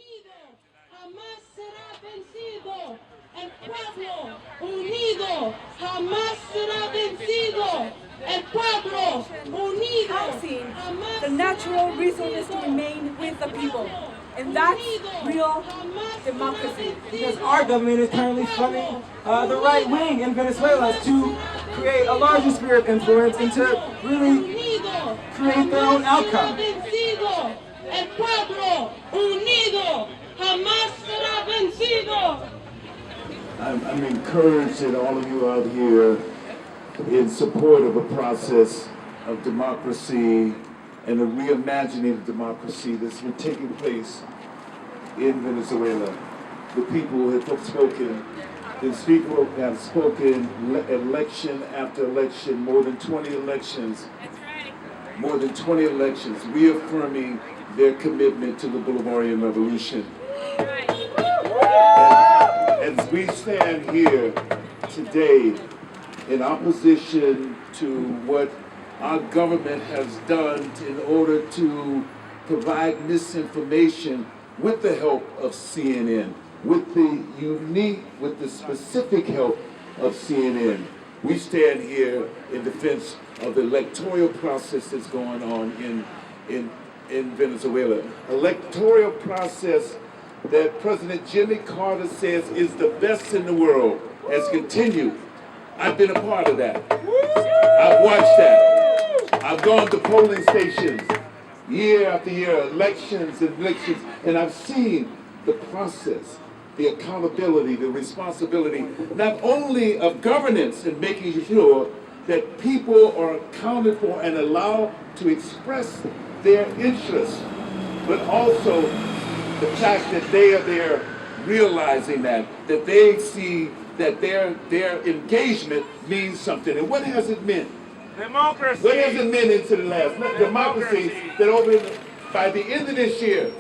unido jamás será vencido. El pueblo unido jamás será vencido. El pueblo unido Housing jamás the natural resources to remain with the people. And that's real democracy. Because our government is currently funding the right wing in Venezuela to create a larger sphere of influence and to really create their own outcome. El pueblo unido jamás será vencido. I'm encouraged that all of you out here in support of a process of democracy and a reimagining of democracy that's been taking place in Venezuela. The people have spoken, the people have spoken election after election, more than 20 elections. That's right. More than 20 elections, reaffirming their commitment to the Bolivarian Revolution. Right. And as we stand here today in opposition to what our government has done in order to provide misinformation with the help of CNN, with the specific help of CNN. We stand here in defense of the electoral process that's going on in Venezuela. Electoral process that President Jimmy Carter says is the best in the world has continued. I've been a part of that. I've watched that. I've gone to polling stations year after year, elections and elections, and I've seen the process, the accountability, the responsibility, not only of governance and making sure that people are accounted for and allowed to express their interests, but also the fact that they are there realizing that they see that their engagement means something. And what has it meant? Democracy. What has it meant into the last? Democracy that by the end of this year,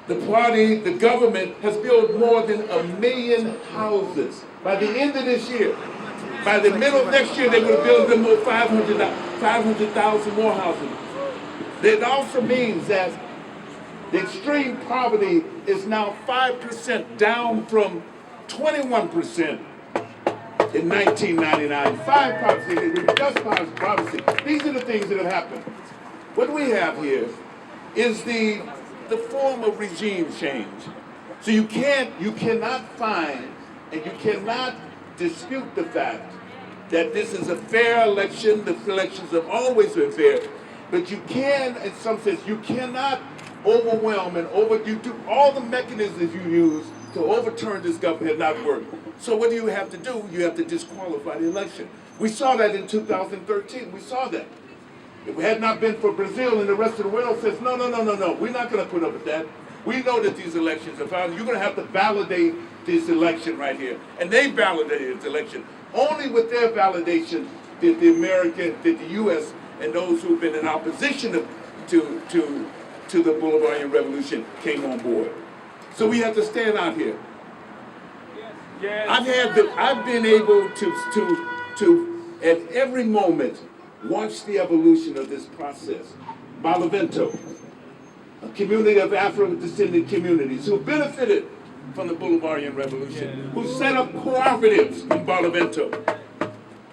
the party, the government has built more than 1 million houses. By the end of this year, by the middle of next year, they will build them more 500,000 more houses. That also means that the extreme poverty is now 5% down from 21% in 1999. 5%, reduced poverty. These are the things that have happened. What we have here is the form of regime change. So you cannot find and you cannot dispute the fact that this is a fair election. The elections have always been fair, but you can, in some sense, you cannot overwhelm and do all the mechanisms you use to overturn this government have not worked. So what do you have to do? You have to disqualify the election. We saw that in 2013. We saw that. If it had not been for Brazil and the rest of the world says, no, we're not going to put up with that. We know that these elections are found. You're going to have to validate this election right here. And they validated this election. Only with their validation did the U.S. and those who've been in opposition to the Bolivarian Revolution came on board. So we have to stand out here. Yes. I've been able to at every moment watch the evolution of this process. Barlovento, a community of Afro-descendant communities who benefited from the Bolivarian Revolution, who set up cooperatives in Barlovento,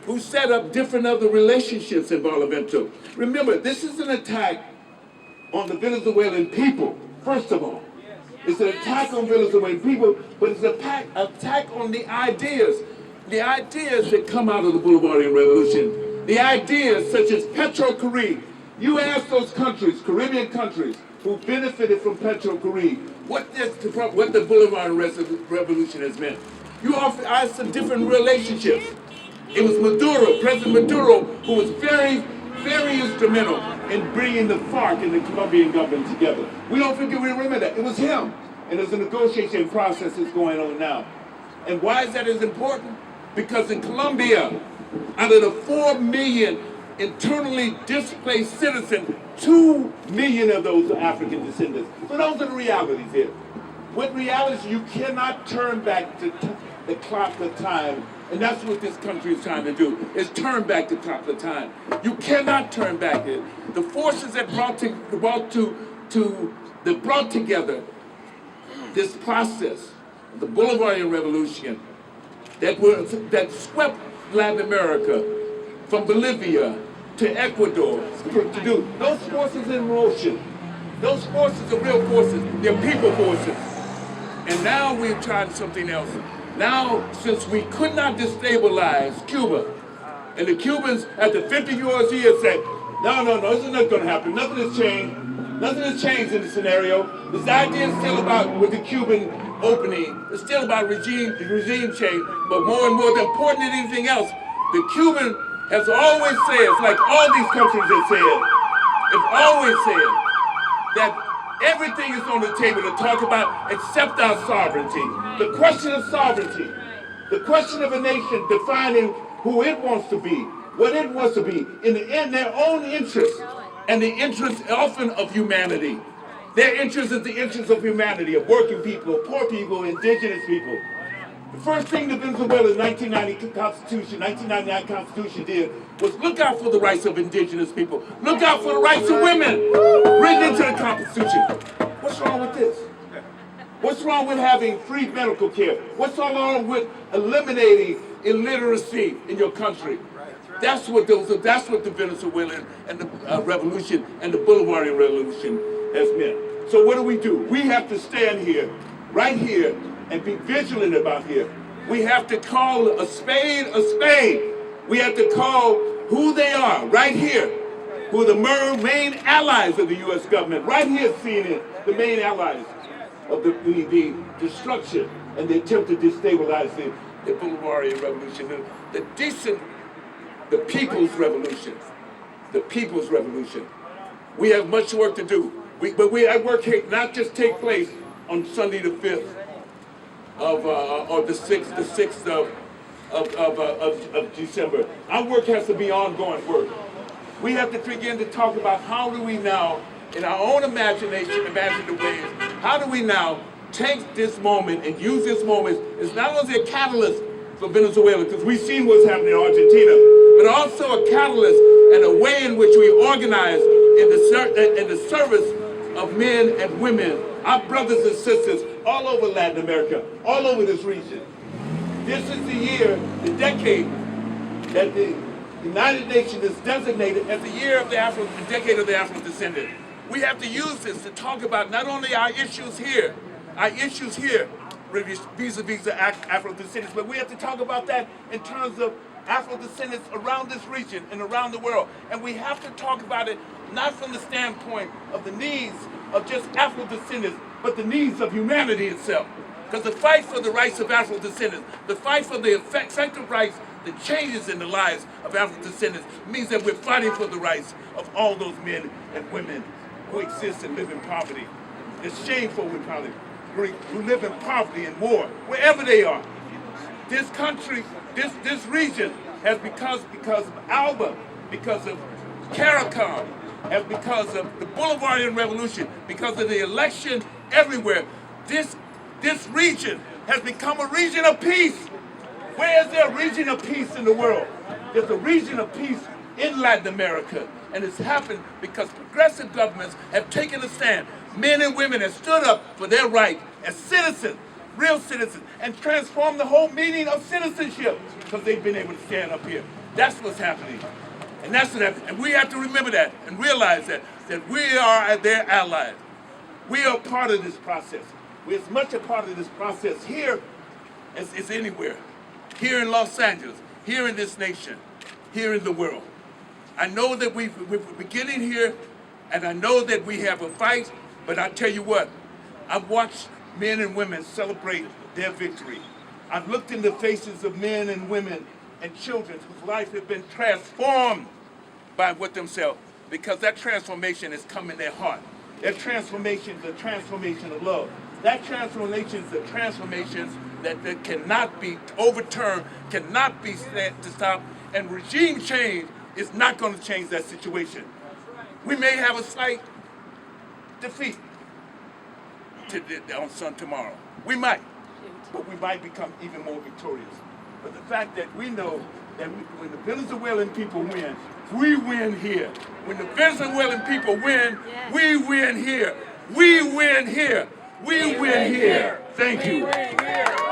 who set up different other relationships in Barlovento. Remember, this is an attack on the Venezuelan people, first of all. It's an attack on Venezuelan people, but it's an attack on the ideas that come out of the Bolivarian Revolution. The ideas such as Petro-Carib. You ask those countries, Caribbean countries, who benefited from Petro-Carib, what the Bolivarian Revolution has meant. You often ask some different relationships. It was Maduro, President Maduro, who was very, very instrumental in bringing the FARC and the Colombian government together. We remember that. It was him. And there's a negotiation process that's going on now. And why is that as important? Because in Colombia, out of the 4 million internally displaced citizens, 2 million of those are African descendants. So those are the realities here. With reality, you cannot turn back the clock of time. And that's what this country is trying to do, is turn back the clock of time. You cannot turn back it. The forces that brought to that brought together this process, the Bolivarian Revolution, that swept Latin America from Bolivia to Ecuador to do. Those forces in motion, those forces are real forces, they're people forces. And now we've tried something else. Now, since we could not destabilize Cuba, and the Cubans after 50 years here said, no, this is not going to happen. Nothing has changed. Nothing has changed in the scenario. This idea is still about, with the Cuban opening, it's still about regime change, but more and more, important than anything else, the Cuban has always said, it's like all these countries have said, have always said that everything is on the table to talk about except our sovereignty. The question of sovereignty, the question of a nation defining who it wants to be, what it wants to be, in their own interest, and the interest often of humanity. Their interest is the interest of humanity, of working people, of poor people, indigenous people. The first thing the Venezuelan 1999 Constitution did was look out for the rights of indigenous people. Look out for the rights of women, written into the Constitution. What's wrong with this? What's wrong with having free medical care? What's wrong with eliminating illiteracy in your country? That's what the Venezuelan and the revolution and the Bolivarian Revolution has meant. So what do? We have to stand here, right here, and be vigilant about here. We have to call a spade a spade. We have to call who they are, right here, who are the main allies of the U.S. government, right here, CNN, the main allies of the destruction and the attempt to destabilize the Bolivarian Revolution, the People's Revolution, the People's Revolution. We have much work to do. Our work not just take place on Sunday the 5th or the 6th of December. Our work has to be ongoing work. We have to begin to talk about how do we now, in our own imaginative ways, how do we now take this moment and use this moment as not only a catalyst for Venezuela, because we've seen what's happening in Argentina, but also a catalyst and a way in which we organize in the service of men and women, our brothers and sisters all over Latin America, all over this region. This is the year, the decade, that the United Nations is designated as the year of the decade of the Afro-descendant. We have to use this to talk about not only our issues here vis-a-vis the Afro-descendants, but we have to talk about that in terms of Afro-descendants around this region and around the world. And we have to talk about it not from the standpoint of the needs of just Afro-descendants, but the needs of humanity itself. Because the fight for the rights of Afro-descendants, the fight for the effective rights, the changes in the lives of Afro-descendants means that we're fighting for the rights of all those men and women who exist and live in poverty. It's shameful with poverty, who live in poverty and war, wherever they are. This country, this region has because of Alba, because of CARICOM, and because of the Bolivarian Revolution, because of the election everywhere, this region has become a region of peace. Where is there a region of peace in the world? There's a region of peace in Latin America, and it's happened because progressive governments have taken a stand. Men and women have stood up for their right as citizens, real citizens, and transformed the whole meaning of citizenship because they've been able to stand up here. That's what's happening. And that's what happens. And we have to remember that and realize that we are their allies. We are part of this process. We're as much a part of this process here as anywhere. Here in Los Angeles, here in this nation, here in the world. I know that we're beginning here, and I know that we have a fight, but I tell you what, I've watched men and women celebrate their victory. I've looked in the faces of men and women and children whose lives have been transformed by what themselves, because that transformation has come in their heart. That transformation is a transformation of love. That transformation is a transformation that cannot be overturned, cannot be stopped, and regime change is not going to change that situation. We may have a slight defeat on tomorrow. We might, but we might become even more victorious. But the fact that we know that when the Venezuelan people win, we win here. When the Venezuelan people win, we win here. We win here. We win here. Thank you. Here.